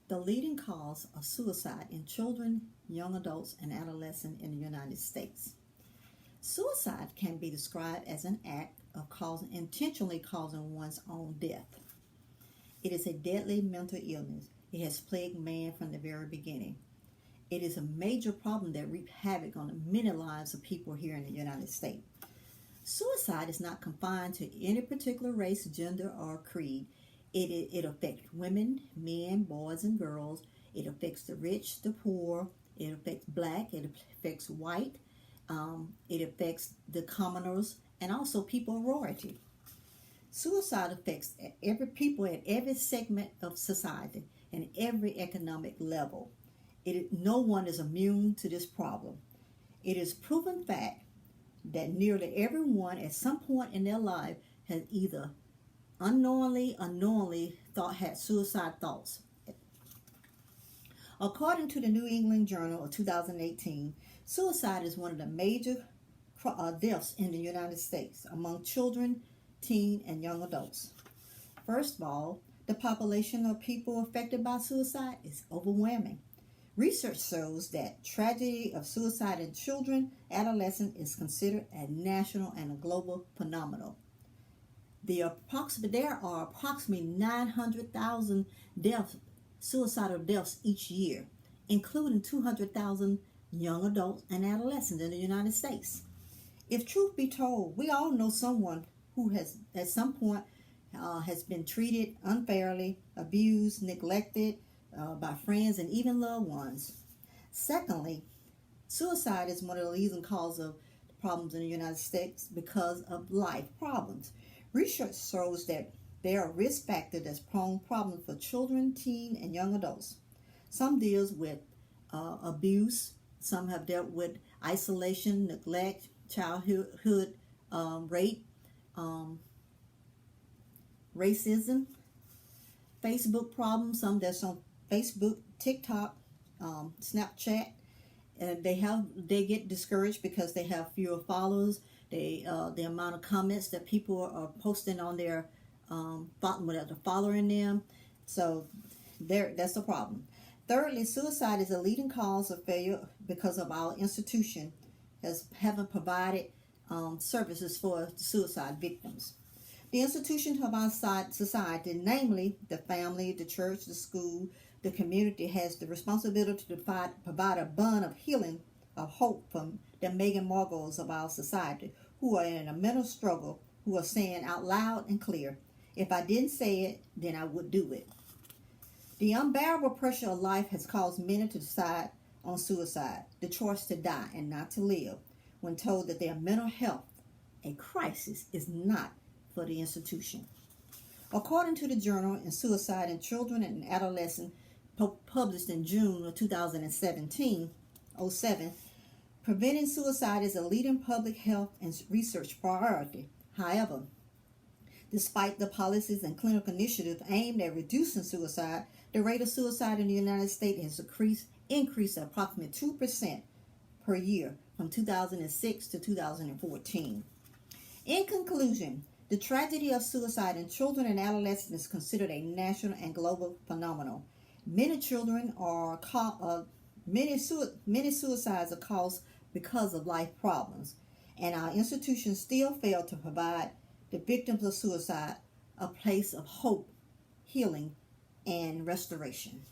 The leading cause of suicide in children, young adults, and adolescents in the United States. Suicide can be described as an act of intentionally causing one's own death. It is a deadly mental illness. It has plagued man from the very beginning. It is a major problem that reaps havoc on the many lives of people here in the United States. Suicide is not confined to any particular race, gender, or creed. It affects women, men, boys, and girls. It affects the rich, the poor. It affects black. It affects white. It affects the commoners and also people of royalty. Suicide affects every people at every segment of society and every economic level. No one is immune to this problem. It is proven fact that nearly everyone at some point in their life has either unknowingly or knowingly had suicide thoughts. According to the New England Journal of 2018, suicide is one of the major deaths in the United States among children, teen, and young adults. First of all, the population of people affected by suicide is overwhelming. Research shows that tragedy of suicide in children, adolescents is considered a national and a global phenomenon. There are approximately 900,000 suicidal deaths each year, including 200,000 young adults and adolescents in the United States. If truth be told, we all know someone who has at some point has been treated unfairly, abused, neglected by friends and even loved ones. Secondly, suicide is one of the leading causes of problems in the United States because of life problems. Research shows that there are risk factors that prone problems for children, teen, and young adults. Some deals with abuse. Some have dealt with isolation, neglect, childhood rape, racism, Facebook problems. Some that's on Facebook, TikTok, Snapchat. They get discouraged because they have fewer followers. The amount of comments that people are posting on their following them. So that's a problem. Thirdly, suicide is a leading cause of failure because of our institution haven't provided services for suicide victims. The institutions of our society, namely the family, the church, the school, the community, has the responsibility to provide a bond of healing, of hope from the Meghan Markles of our society, who are in a mental struggle, who are saying out loud and clear, if I didn't say it, then I would do it. The unbearable pressure of life has caused many to decide on suicide, the choice to die and not to live, when told that their mental health, a crisis, is not for the institution. According to the journal in Suicide in Children and Adolescents, published in June of 2007, preventing suicide is a leading public health and research priority. However, despite the policies and clinical initiatives aimed at reducing suicide, the rate of suicide in the United States has increased approximately 2% per year from 2006 to 2014. In conclusion, the tragedy of suicide in children and adolescents is considered a national and global phenomenon. Many suicides are caused because of life problems, and our institutions still fail to provide the victims of suicide a place of hope, healing, and restoration.